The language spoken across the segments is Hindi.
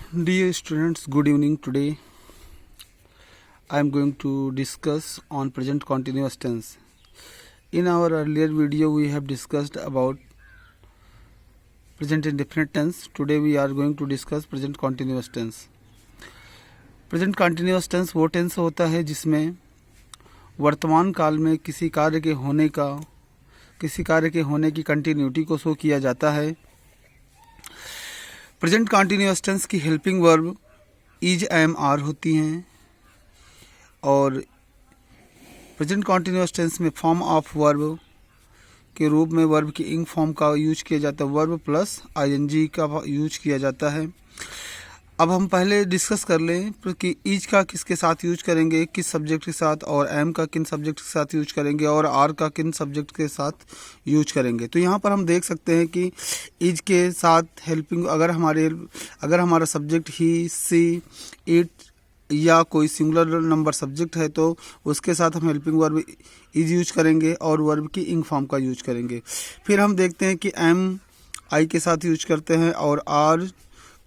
Dear students, good evening. Today I am going to discuss on present continuous tense. In our earlier video we have discussed about present indefinite tense. Today we are going to discuss present continuous tense. Present continuous tense वो टेंस होता है जिसमें वर्तमान काल में किसी कार्य के होने की कंटिन्यूटी को शो किया जाता है। प्रेजेंट कंटिन्यूअस टेंस की helping verb is, am, are होती हैं और प्रेजेंट कंटिन्यूअस टेंस में फॉर्म ऑफ वर्ब के रूप में वर्ब की इंग फॉर्म का यूज किया जाता है, वर्ब प्लस आईएनजी का यूज किया जाता है। अब हम पहले डिस्कस कर लें कि इज का किसके साथ यूज करेंगे, किस सब्जेक्ट के साथ, और एम का किन सब्जेक्ट के साथ यूज करेंगे और आर का किन सब्जेक्ट के साथ यूज करेंगे। तो यहाँ पर हम देख सकते हैं कि इज के साथ हेल्पिंग अगर हमारा सब्जेक्ट ही, सी, इट या कोई सिंगुलर नंबर सब्जेक्ट है तो उसके साथ हम हेल्पिंग वर्ब इज यूज करेंगे और वर्ब की इंग फॉर्म का यूज करेंगे। फिर हम देखते हैं कि एम आई के साथ यूज करते हैं और आर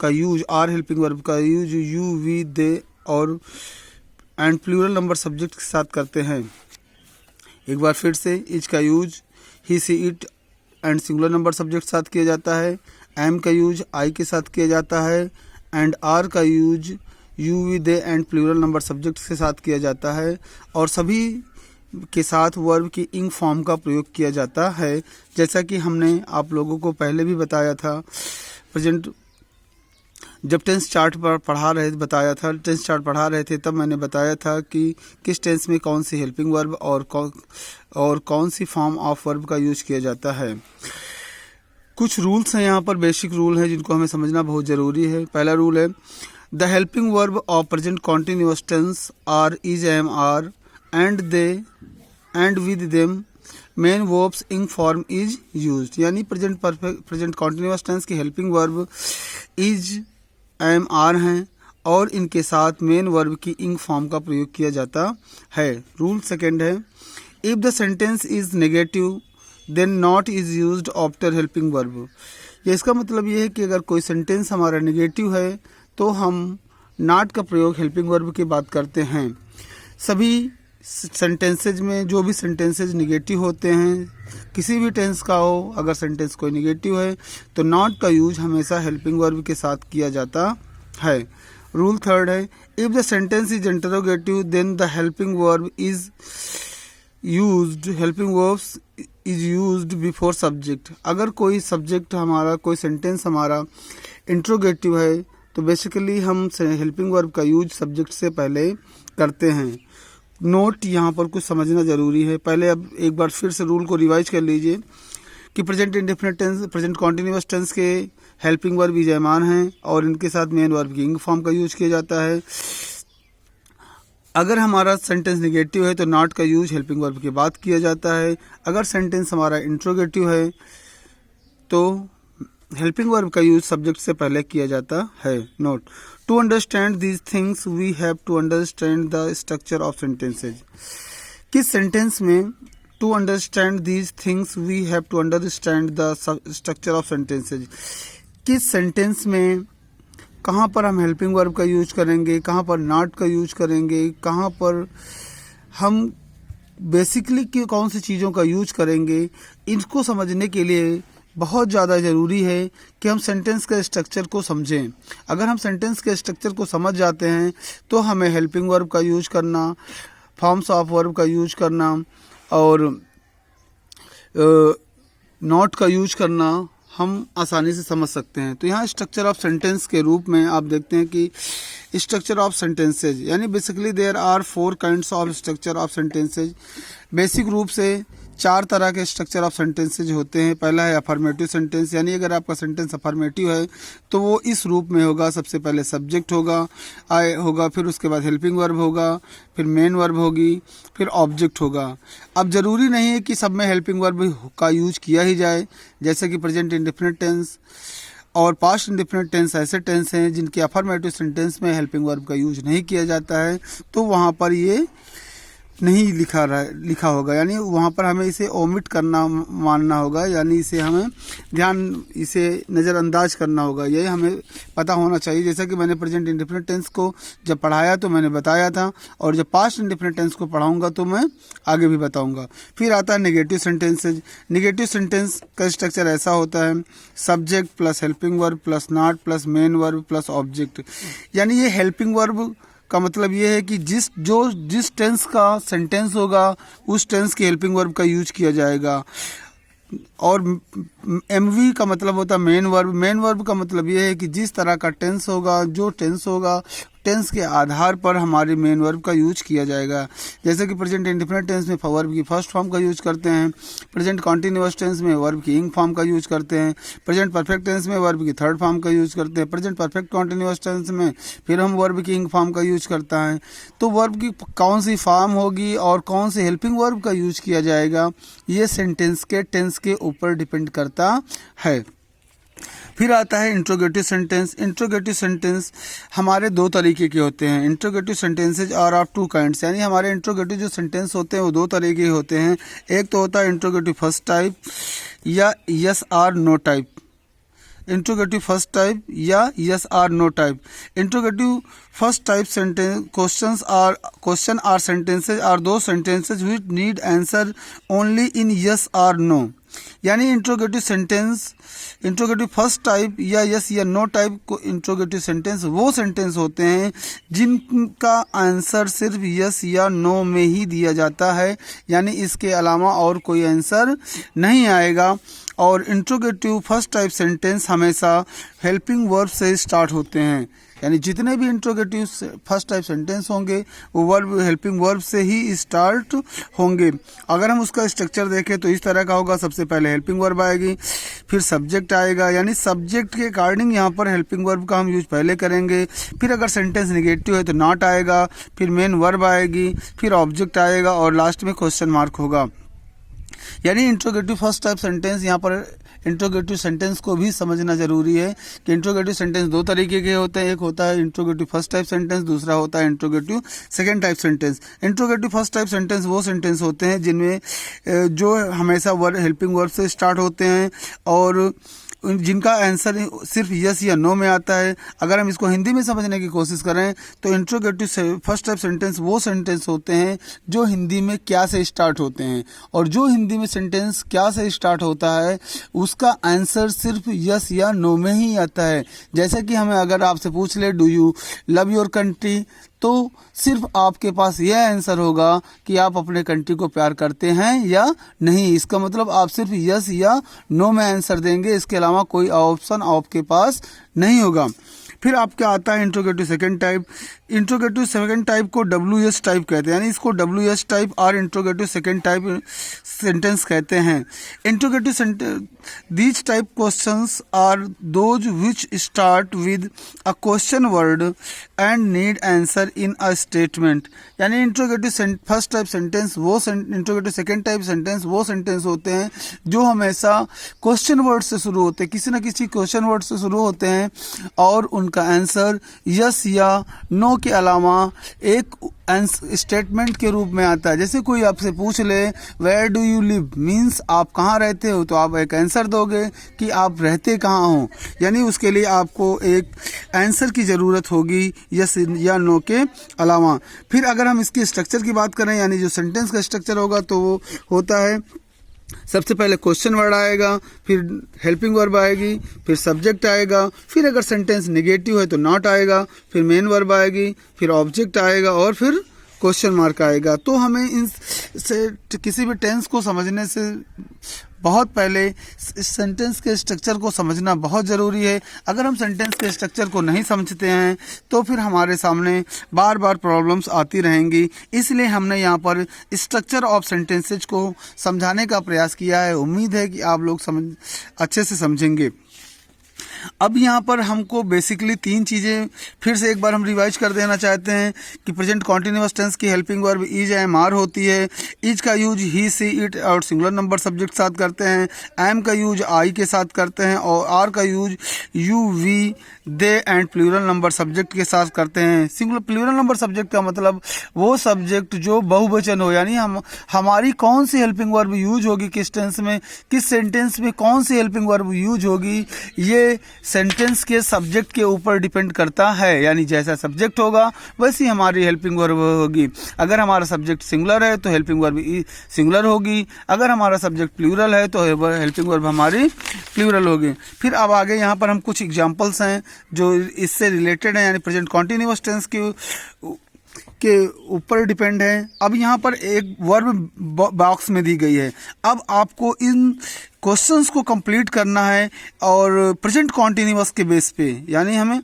का यूज, आर हेल्पिंग वर्ब का यूज यू, वी, दे और एंड प्लूरल नंबर सब्जेक्ट के साथ करते हैं। एक बार फिर से इज का use he, she, it and singular number subject के साथ किया जाता है। एम का यूज आई के साथ किया जाता है एंड आर का use you, we, they and plural number subject के साथ किया जाता है और सभी के साथ वर्ब की इंग फॉर्म का प्रयोग किया जाता है। जैसा कि हमने आप लोगों को पहले भी बताया था, प्रेजेंट जब टेंस चार्ट पर टेंस चार्ट पढ़ा रहे थे तब मैंने बताया था कि किस टेंस में कौन सी हेल्पिंग वर्ब और कौन सी फॉर्म ऑफ वर्ब का यूज किया जाता है। कुछ रूल्स हैं यहाँ पर, बेसिक रूल हैं जिनको हमें समझना बहुत ज़रूरी है। पहला रूल है, the helping verb of present continuous tense are, is, am, are and they and with them main verbs ing form is used. यानी प्रेजेंट कॉन्टिन्यूअस टेंस की helping verb is, am, are हैं और इनके साथ मेन वर्ब की इंग फॉर्म का प्रयोग किया जाता है। रूल सेकेंड है, if the sentence is negative then not is used after helping verb. ये इसका मतलब ये है कि अगर कोई सेंटेंस हमारा नेगेटिव है तो हम नॉट का प्रयोग हेल्पिंग वर्ब की बात करते हैं। सभी सेंटेंसेज में जो भी सेंटेंसेज नेगेटिव होते हैं, किसी भी टेंस का हो, अगर सेंटेंस कोई नेगेटिव है तो नॉट का यूज हमेशा हेल्पिंग वर्ब के साथ किया जाता है। रूल थर्ड है, if the sentence is interrogative then the helping verb is used before subject. अगर कोई सेंटेंस हमारा इंट्रोगेटिव है तो बेसिकली हम हेल्पिंग वर्ब का यूज सब्जेक्ट से पहले करते हैं। नोट यहाँ पर कुछ समझना ज़रूरी है। पहले अब एक बार फिर से रूल को रिवाइज कर लीजिए कि present indefinite tense, present continuous tense के helping verb is, am, are हैं और इनके साथ मेन वर्ब की इंग फॉर्म का यूज किया जाता है। अगर हमारा सेंटेंस नेगेटिव है तो नॉट का यूज हेल्पिंग वर्ब के बाद किया जाता है। अगर सेंटेंस हमारा इंट्रोगेटिव है तो हेल्पिंग वर्ब का यूज सब्जेक्ट से पहले किया जाता है। Note, to understand these things we have to understand the structure of sentences. किस सेंटेंस में to understand these things we have to understand the structure of sentences, किस सेंटेंस में कहाँ पर हम हेल्पिंग वर्ब का यूज करेंगे, कहाँ पर नॉट का यूज करेंगे, कहाँ पर हम बेसिकली कौन सी चीज़ों का यूज करेंगे, इनको समझने के लिए बहुत ज़्यादा ज़रूरी है कि हम सेंटेंस के स्ट्रक्चर को समझें। अगर हम सेंटेंस के स्ट्रक्चर को समझ जाते हैं तो हमें हेल्पिंग वर्ब का यूज करना, फॉर्म्स ऑफ वर्ब का यूज करना और नॉट का यूज करना हम आसानी से समझ सकते हैं। तो यहाँ स्ट्रक्चर ऑफ सेंटेंस के रूप में आप देखते हैं कि स्ट्रक्चर ऑफ सेंटेंसेज, यानी basically there are 4 kinds of structure of sentences. Basic रूप से 4 तरह के स्ट्रक्चर ऑफ सेंटेंसेज होते हैं। पहला है अफर्मेटिव सेंटेंस, यानी अगर आपका सेंटेंस अफर्मेटिव है तो वो इस रूप में होगा, सबसे पहले सब्जेक्ट होगा, फिर उसके बाद हेल्पिंग वर्ब होगा, फिर मेन वर्ब होगी, फिर ऑब्जेक्ट होगा। अब ज़रूरी नहीं है कि सब में हेल्पिंग वर्ब का यूज किया ही जाए, जैसे कि प्रेजेंट इंडेफिनिट टेंस और पास्ट इंडेफिनिट टेंस ऐसे टेंस हैं जिनके अफर्मेटिव सेंटेंस में हेल्पिंग वर्ब का यूज नहीं किया जाता है, तो वहाँ पर ये नहीं लिखा होगा, यानी वहाँ पर हमें इसे ओमिट करना मानना होगा, यानी इसे हमें इसे नज़रअंदाज करना होगा। यही हमें पता होना चाहिए। जैसा कि मैंने प्रेजेंट इंडेफिनिट टेंस को जब पढ़ाया तो मैंने बताया था, और जब पास्ट इंडेफिनिट टेंस को पढ़ाऊंगा तो मैं आगे भी बताऊंगा। फिर आता है नेगेटिव सेंटेंसेज। नेगेटिव सेंटेंस का स्ट्रक्चर ऐसा होता है, subject plus helping verb plus not plus main verb plus object. यानी ये हेल्पिंग वर्ब का मतलब ये है कि जिस टेंस का सेंटेंस होगा उस टेंस के हेल्पिंग वर्ब का यूज किया जाएगा। और एमवी का मतलब होता है मेन वर्ब। मेन वर्ब का मतलब ये है कि जिस तरह का टेंस होगा, जो टेंस होगा, टेंस के आधार पर हमारे मेन वर्ब का यूज किया जाएगा। जैसे कि प्रेजेंट इंडेफिनिट टेंस में वर्ब की फर्स्ट फॉर्म का यूज करते हैं, प्रेजेंट कॉन्टिन्यूअस टेंस में वर्ब की इंग फॉर्म का यूज करते हैं, प्रेजेंट परफेक्ट टेंस में वर्ब की थर्ड फॉर्म का यूज करते हैं, प्रेजेंट परफेक्ट कॉन्टिन्यूअस टेंस में फिर हम वर्ब की इंग फॉर्म का यूज करता है। तो वर्ब की कौन सी फॉर्म होगी और कौन से हेल्पिंग वर्ब का यूज किया जाएगा, ये सेंटेंस के टेंस के ऊपर डिपेंड करता है। फिर आता है इंट्रोगेटिव सेंटेंस। इंट्रोगेटिव सेंटेंस हमारे दो तरीके के होते हैं। Interrogative sentences are of two kinds, यानी हमारे इंट्रोगेटिव जो सेंटेंस होते हैं वो दो तरीके के होते हैं। एक तो होता है इंट्रोगेटिव फर्स्ट टाइप या yes or no type. Interrogative first type या yes or no type. Interrogative first type sentence question or sentences are those sentences which need answer only in yes or no. यानी इंट्रोगेटिव फर्स्ट टाइप या यस या नो टाइप को इंट्रोगेटिव सेंटेंस वो सेंटेंस होते हैं जिनका आंसर सिर्फ यस या नो में ही दिया जाता है, यानी इसके अलावा और कोई आंसर नहीं आएगा। और इंट्रोगेटिव फर्स्ट टाइप सेंटेंस हमेशा हेल्पिंग वर्ब से स्टार्ट होते हैं, यानी जितने भी इंट्रोगेटिव फर्स्ट टाइप सेंटेंस होंगे वो वर्ब हेल्पिंग वर्ब से ही स्टार्ट होंगे। अगर हम उसका स्ट्रक्चर देखें तो इस तरह का होगा, सबसे पहले हेल्पिंग वर्ब आएगी, फिर सब्जेक्ट आएगा, यानी सब्जेक्ट के अकॉर्डिंग यहाँ पर हेल्पिंग वर्ब का हम यूज पहले करेंगे। फिर अगर सेंटेंस नेगेटिव है तो नॉट आएगा, फिर मेन वर्ब आएगी, फिर ऑब्जेक्ट आएगा और लास्ट में क्वेश्चन मार्क होगा। यानी इंट्रोगेटिव फर्स्ट टाइप सेंटेंस, यहाँ पर इंट्रोगेटिव सेंटेंस को भी समझना जरूरी है कि इंट्रोगेटिव सेंटेंस दो तरीके के होते हैं। एक होता है इंट्रोगेटिव फर्स्ट टाइप सेंटेंस, दूसरा होता है interrogative second type sentence. Interrogative first type sentence वो सेंटेंस होते हैं जिनमें जो हमेशा हेल्पिंग वर्ब से स्टार्ट होते हैं और जिनका आंसर सिर्फ यस या नो में आता है। अगर हम इसको हिंदी में समझने की कोशिश करें तो इंट्रोगेटिव फर्स्ट टाइप सेंटेंस वो सेंटेंस होते हैं जो हिंदी में क्या से स्टार्ट होते हैं, और जो हिंदी में सेंटेंस क्या से स्टार्ट होता है उसका आंसर सिर्फ यस या नो में ही आता है। जैसे कि हमें अगर आपसे पूछ ले do you love your country, तो सिर्फ आपके पास यह आंसर होगा कि आप अपने कंट्री को प्यार करते हैं या नहीं। इसका मतलब आप सिर्फ यस या नो में आंसर देंगे, इसके अलावा कोई ऑप्शन आपके पास नहीं होगा। फिर आपका आता है interrogative second type. Interrogative second type को WS टाइप कहते हैं, यानी इसको WS टाइप और इंट्रोगेटिव सेकंड टाइप सेंटेंस कहते हैं। Interrogative sentence these type questions are those which start with a question word and need answer in a statement. यानी interrogative first type sentence interrogative second type sentence वो सेंटेंस होते हैं जो हमेशा क्वेश्चन वर्ड से शुरू होते हैं, किसी न किसी क्वेश्चन वर्ड से शुरू होते हैं और उनका आंसर यस या नो के अलावा एक स्टेटमेंट के रूप में आता है। जैसे कोई आपसे पूछ ले where do you live, means आप कहाँ रहते हो, तो आप एक आंसर दोगे कि आप रहते कहाँ हो, यानी उसके लिए आपको एक आंसर की ज़रूरत होगी यस या नो के अलावा। फिर अगर हम इसके स्ट्रक्चर की बात करें, यानी जो सेंटेंस का स्ट्रक्चर होगा तो वो होता है सबसे पहले क्वेश्चन वर्ड आएगा, फिर हेल्पिंग वर्ब आएगी, फिर सब्जेक्ट आएगा, फिर अगर सेंटेंस नेगेटिव है तो नॉट आएगा, फिर मेन वर्ब आएगी, फिर ऑब्जेक्ट आएगा और फिर क्वेश्चन मार्क आएगा। तो हमें इन से किसी भी टेंस को समझने से बहुत पहले इस सेंटेंस के स्ट्रक्चर को समझना बहुत ज़रूरी है। अगर हम सेंटेंस के स्ट्रक्चर को नहीं समझते हैं तो फिर हमारे सामने बार बार प्रॉब्लम्स आती रहेंगी। इसलिए हमने यहाँ पर स्ट्रक्चर ऑफ सेंटेंसेज को समझाने का प्रयास किया है। उम्मीद है कि आप लोग अच्छे से समझेंगे। अब यहाँ पर हमको बेसिकली तीन चीज़ें फिर से एक बार हम रिवाइज कर देना चाहते हैं कि प्रेजेंट कॉन्टिन्यूअस टेंस की helping verb is am are होती है। इज का यूज ही सी इट और सिंगुलर नंबर सब्जेक्ट के साथ करते हैं। एम का यूज आई के साथ करते हैं और आर का use you we they and plural number subject के साथ करते हैं। सिंगुलर प्लूरल नंबर सब्जेक्ट का मतलब वो सब्जेक्ट जो बहुवचन हो, यानी हमारी कौन सी हेल्पिंग वर्ब यूज होगी किस टेंस में, किस सेंटेंस में कौन सी हेल्पिंग वर्ब यूज होगी, ये सेंटेंस के सब्जेक्ट के ऊपर डिपेंड करता है। यानी जैसा सब्जेक्ट होगा वैसी हमारी हेल्पिंग वर्ब होगी। अगर हमारा सब्जेक्ट सिंगुलर है तो हेल्पिंग वर्ब सिंगुलर होगी, अगर हमारा सब्जेक्ट प्लूरल है तो हेल्पिंग वर्ब हमारी प्लूरल होगी। फिर अब आगे यहाँ पर हम कुछ एग्जांपल्स हैं जो इससे रिलेटेड हैं, यानी प्रेजेंट कॉन्टिन्यूअस टेंस के ऊपर डिपेंड है। अब यहाँ पर एक वर्ब बॉक्स में दी गई है। अब आपको इन क्वेश्चंस को कंप्लीट करना है और प्रेजेंट कॉन्टिन्यूअस के बेस पे, यानी हमें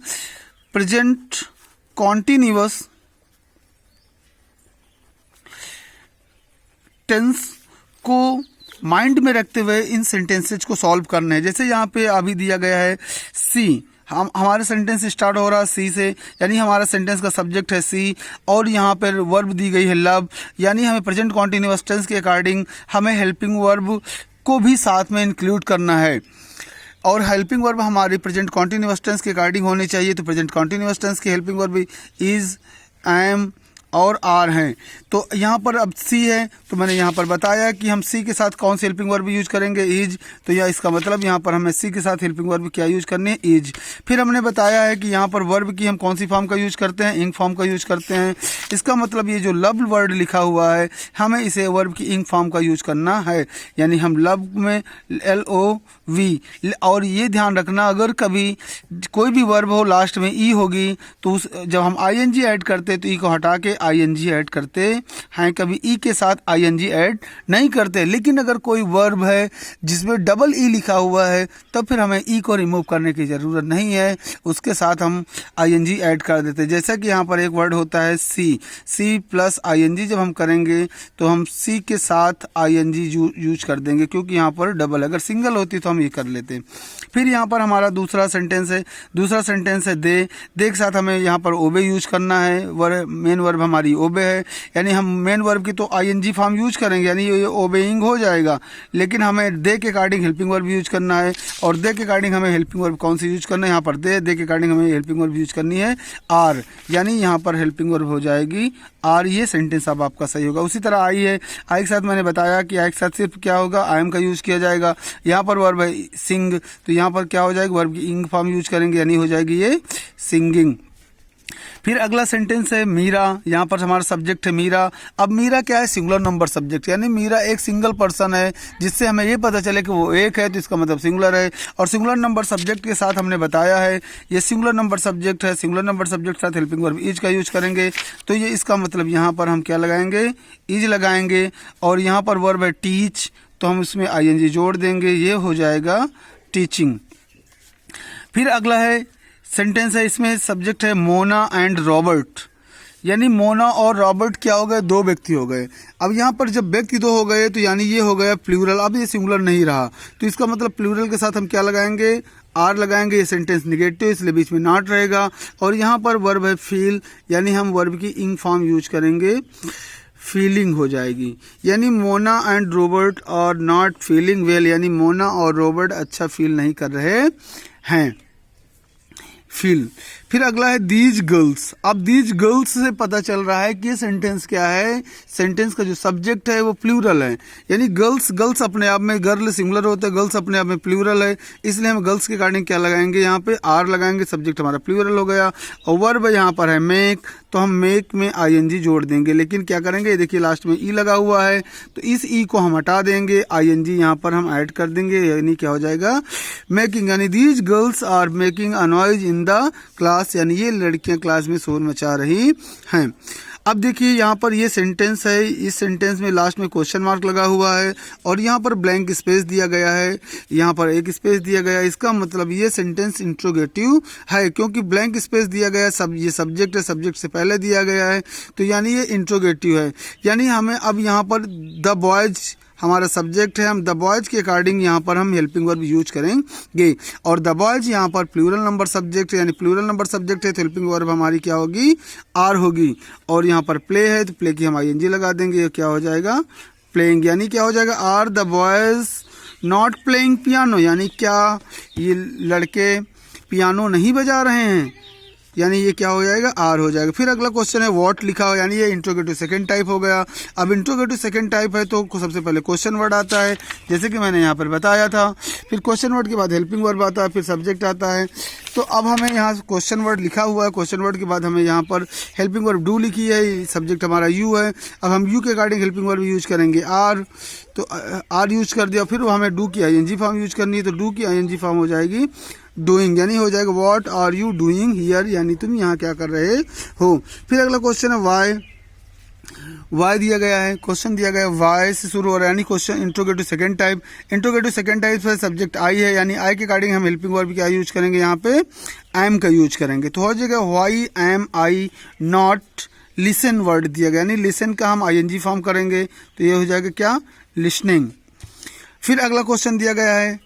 प्रेजेंट कॉन्टिन्यूअस टेंस को माइंड में रखते हुए इन सेंटेंसेज को सॉल्व करना है। जैसे यहाँ पे अभी दिया गया है सी, हमारे सेंटेंस स्टार्ट हो रहा है सी से, यानी हमारा सेंटेंस का सब्जेक्ट है सी और यहाँ पर वर्ब दी गई है लव, यानी हमें प्रेजेंट कॉन्टिन्यूअस टेंस के अकॉर्डिंग हमें हेल्पिंग वर्ब को भी साथ में इंक्लूड करना है और हेल्पिंग वर्ब हमारी प्रेजेंट कॉन्टिन्यूअस टेंस के अकॉर्डिंग होनी चाहिए। तो प्रेजेंट कॉन्टिन्यूअस टेंस की हेल्पिंग वर्ब इज, एम और आर हैं। तो यहाँ पर अब सी है तो मैंने यहाँ पर बताया कि हम सी के साथ कौन सी हेल्पिंग वर्ब यूज करेंगे, इज। तो यह इसका मतलब यहाँ पर हमें सी के साथ हेल्पिंग वर्ब क्या यूज करनी है, इज। फिर हमने बताया है कि यहाँ पर वर्ब की हम कौन सी फॉर्म का यूज करते हैं, इंग फॉर्म का यूज करते हैं। इसका मतलब ये जो लव वर्ड लिखा हुआ है हमें इसे वर्ब की इंग फॉर्म का यूज करना है, यानी हम लव में LOV। और ये ध्यान रखना अगर कभी कोई भी वर्ब हो लास्ट में ई होगी तो जब हम ING ऐड करते हैं तो ई को हटा के ING ऐड करते हैं, कभी ई के साथ ING ऐड नहीं करते। लेकिन अगर कोई वर्ब है जिसमें डबल ई लिखा हुआ है तब फिर हमें ई को रिमूव करने की ज़रूरत नहीं है, उसके साथ हम ING ऐड कर देते हैं। जैसा कि यहाँ पर एक वर्ड होता है सी प्लस ING, जब हम करेंगे तो हम सी के साथ ING यूज कर देंगे क्योंकि यहाँ पर डबल, अगर सिंगल होती तो हम ये कर लेते। फिर यहाँ पर हमारा दूसरा सेंटेंस है दे के साथ हमें यहाँ पर ओबे यूज करना है। मेन वर्ब हमारी ओबे है, यानी हम मेन वर्ब की तो ING फॉर्म यूज करेंगे, यानी ये ओबेइंग हो जाएगा। लेकिन हमें दे के अकॉर्डिंग हेल्पिंग वर्ब यूज करना है और दे के अकॉर्डिंग हमें हेल्पिंग वर्ब कौन सी यूज करना है, यहाँ पर दे के अकॉर्डिंग हमें हेल्पिंग वर्ब यूज करनी है आर, यानी यहाँ पर हेल्पिंग वर्ब हो जाएगी आर। ये सेंटेंस अब आपका सही होगा। उसी तरह आई है, आई के साथ मैंने बताया कि आई के साथ सिर्फ क्या होगा, आई एम का यूज किया जाएगा। यहाँ पर वर्ब है सिंग, तो यहाँ पर क्या हो जाएगा, वर्ब की इंग फॉर्म यूज करेंगे, यानी हो जाएगी ये सिंगिंग। फिर अगला सेंटेंस है मीरा, यहाँ पर हमारा सब्जेक्ट है मीरा। अब मीरा क्या है, सिंगुलर नंबर सब्जेक्ट, यानी मीरा एक सिंगल पर्सन है, जिससे हमें ये पता चले कि वो एक है तो इसका मतलब सिंगुलर है। और सिंगुलर नंबर सब्जेक्ट के साथ हमने बताया है ये सिंगुलर नंबर सब्जेक्ट है, सिंगुलर नंबर सब्जेक्ट के साथ हेल्पिंग वर्ब इज का यूज करेंगे। तो ये इसका मतलब यहाँ पर हम क्या लगाएंगे, इज लगाएंगे। और यहाँ पर वर्ब है टीच, तो हम इसमें ING जोड़ देंगे, ये हो जाएगा टीचिंग। फिर अगला है सेंटेंस है, इसमें सब्जेक्ट है मोना एंड रॉबर्ट, यानी मोना और रॉबर्ट क्या हो गए, दो व्यक्ति हो गए। अब यहाँ पर जब व्यक्ति दो हो गए तो यानी ये हो गया प्लूरल, अब ये सिंगुलर नहीं रहा, तो इसका मतलब प्लूरल के साथ हम क्या लगाएंगे, आर लगाएंगे। ये सेंटेंस निगेटिव इसलिए बीच में नॉट रहेगा। और यहाँ पर वर्ब है फील, यानी हम वर्ब की इंग फॉर्म यूज करेंगे, फीलिंग हो जाएगी। यानी Mona and Robert are not feeling well, यानी मोना और रॉबर्ट अच्छा फील नहीं कर रहे हैं, फील। फिर अगला है दीज गर्ल्स। अब दीज गर्ल्स से पता चल रहा है कि ये सेंटेंस क्या है, सेंटेंस का जो सब्जेक्ट है वो प्लूरल है, यानी गर्ल्स अपने आप में, गर्ल सिंगुलर होता है, गर्ल्स अपने आप में प्लूरल है, इसलिए हम गर्ल्स के अकॉर्डिंग क्या लगाएंगे, यहाँ पे आर लगाएंगे, सब्जेक्ट हमारा प्लूरल हो गया। और वर्ब यहाँ पर है मेक, तो हम मेक में ING जोड़ देंगे। लेकिन क्या करेंगे, देखिए लास्ट में ई लगा हुआ है तो इस ई को हम हटा देंगे, ING यहाँ पर हम ऐड कर देंगे, यानी क्या हो जाएगा मेकिंग, यानी these girls are making a noise in the class, यानी ये लड़कियां क्लास में शोर मचा रही हैं। अब देखिए यहाँ पर ये सेंटेंस है, इस सेंटेंस में लास्ट में क्वेश्चन मार्क लगा हुआ है और यहाँ पर ब्लैंक स्पेस दिया गया है, यहाँ पर एक स्पेस दिया गया है। इसका मतलब ये सेंटेंस इंट्रोगेटिव है, क्योंकि ब्लैंक स्पेस दिया गया है, ये सब्जेक्ट है, सब्जेक्ट से पहले दिया गया है, तो यानी ये इंट्रोगेटिव है। यानी हमें अब यहाँ पर द बॉयज हमारा सब्जेक्ट है, हम द बॉयज़ के अकॉर्डिंग यहाँ पर हम हेल्पिंग वर्ब यूज करेंगे। और द बॉयज़ यहाँ पर प्लूरल नंबर सब्जेक्ट है, यानी प्लूरल नंबर सब्जेक्ट है तो हेल्पिंग वर्ब हमारी क्या होगी, आर होगी। और यहाँ पर प्ले है तो प्ले की हम ING लगा देंगे, ये क्या हो जाएगा, प्लेइंग। यानी क्या हो जाएगा, are the boys not playing piano, यानी क्या ये लड़के पियानो नहीं बजा रहे हैं, यानी ये क्या हो जाएगा, आर हो जाएगा। फिर अगला क्वेश्चन है व्हाट लिखा हो, यानी ये इंट्रोगेटिव सेकंड टाइप हो गया। अब इंट्रोगेटिव सेकंड टाइप है तो सबसे पहले क्वेश्चन वर्ड आता है, जैसे कि मैंने यहाँ पर बताया था। फिर क्वेश्चन वर्ड के बाद हेल्पिंग वर्ब आता है, फिर सब्जेक्ट आता है। तो अब हमें यहाँ क्वेश्चन वर्ड लिखा हुआ है, क्वेश्चन वर्ड के बाद हमें यहाँ पर हेल्पिंग वर्ब डू लिखी है, सब्जेक्ट हमारा यू है। अब हम यू के अकॉर्डिंग हेल्पिंग वर्ब यूज करेंगे आर, तो आर यूज कर दिया। फिर हमें डू की ING फॉर्म यूज करनी है, तो डू की ING फॉर्म हो जाएगी डूइंग, यानी हो जाएगा what are you doing here, यानी तुम यहाँ क्या कर रहे हो। फिर अगला क्वेश्चन है वाई दिया गया है, क्वेश्चन दिया गया है वाई से शुरू हो रहा है, यानी question interrogative second type. Interrogative second type से सब्जेक्ट आई है, यानी आई के अकॉर्डिंग हम हेल्पिंग वर्ब क्या यूज करेंगे, यहाँ पे एम का यूज करेंगे। तो हो जाएगा why am I not listen word दिया गया, यानी लिसन का हम ING फॉर्म करेंगे, तो ये हो जाएगा क्या, लिसनिंग। फिर अगला क्वेश्चन दिया गया है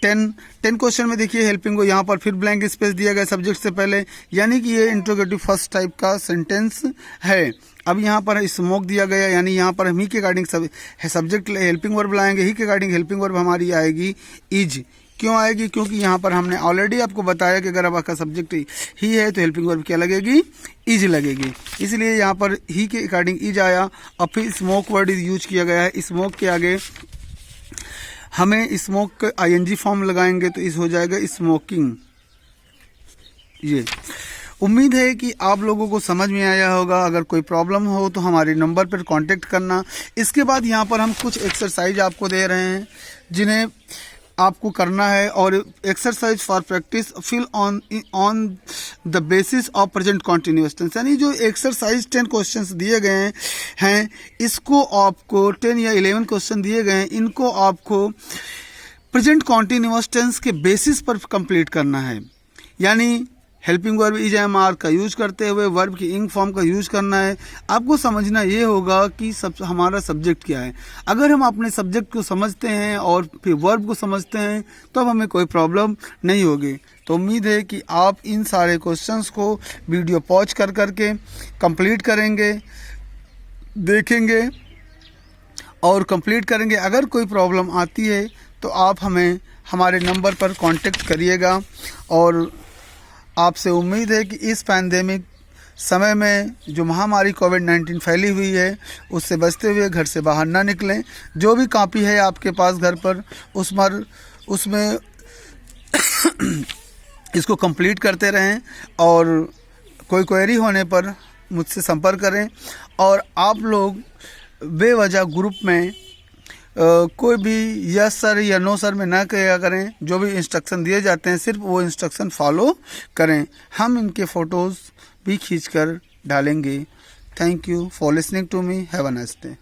10 क्वेश्चन में देखिए हेल्पिंग को यहाँ पर फिर ब्लैंक स्पेस दिया गया सब्जेक्ट से पहले, यानी कि ये इंट्रोगेटिव फर्स्ट टाइप का सेंटेंस है। अब यहाँ पर स्मोक दिया गया, यानी यहाँ पर हम ही के अकॉर्डिंग सब्जेक्ट हेल्पिंग वर्ब लाएंगे, ही के अकॉर्डिंग हेल्पिंग वर्ब हमारी आएगी इज। क्यों आएगी, क्योंकि यहाँ पर हमने ऑलरेडी आपको बताया कि अगर आपका सब्जेक्ट ही है तो हेल्पिंग वर्ब क्या लगेगी, इज लगेगी, इसलिए यहाँ पर ही के अकॉर्डिंग इज आया। और फिर स्मोक वर्ड यूज किया गया है, स्मोक के आगे हमें स्मोक का ING फॉर्म लगाएंगे तो इस हो जाएगा स्मोकिंग। ये उम्मीद है कि आप लोगों को समझ में आया होगा। अगर कोई प्रॉब्लम हो तो हमारे नंबर पर कांटेक्ट करना। इसके बाद यहाँ पर हम कुछ एक्सरसाइज आपको दे रहे हैं जिन्हें आपको करना है, और exercise for practice fill on the basis of present continuous tense, यानी जो एक्सरसाइज 10 क्वेश्चंस दिए गए हैं, इसको आपको 10 या 11 क्वेश्चन दिए गए हैं, इनको आपको प्रेजेंट कॉन्टिन्यूअस टेंस के बेसिस पर कंप्लीट करना है। यानी helping verb is am are का यूज करते हुए वर्ब की इंग फॉर्म का यूज करना है। आपको समझना ये होगा कि हमारा सब्जेक्ट क्या है। अगर हम अपने सब्जेक्ट को समझते हैं और फिर वर्ब को समझते हैं तो अब हमें कोई प्रॉब्लम नहीं होगी। तो उम्मीद है कि आप इन सारे क्वेश्चंस को वीडियो पॉज कर करके कंप्लीट करेंगे, देखेंगे और कंप्लीट करेंगे। अगर कोई प्रॉब्लम आती है तो आप हमें हमारे नंबर पर कांटेक्ट करिएगा। और आपसे उम्मीद है कि इस पैंडेमिक समय में जो महामारी कोविड-19 फैली हुई है उससे बचते हुए घर से बाहर ना निकलें। जो भी कॉपी है आपके पास घर पर उसमें इसको कंप्लीट करते रहें, और कोई क्वेरी होने पर मुझसे संपर्क करें। और आप लोग बेवजह ग्रुप में कोई भी यस सर या नो सर में ना किया करें। जो भी इंस्ट्रक्शन दिए जाते हैं सिर्फ वो इंस्ट्रक्शन फॉलो करें। हम इनके फ़ोटोज़ भी खींचकर डालेंगे। Thank you for listening to me. Have a nice day.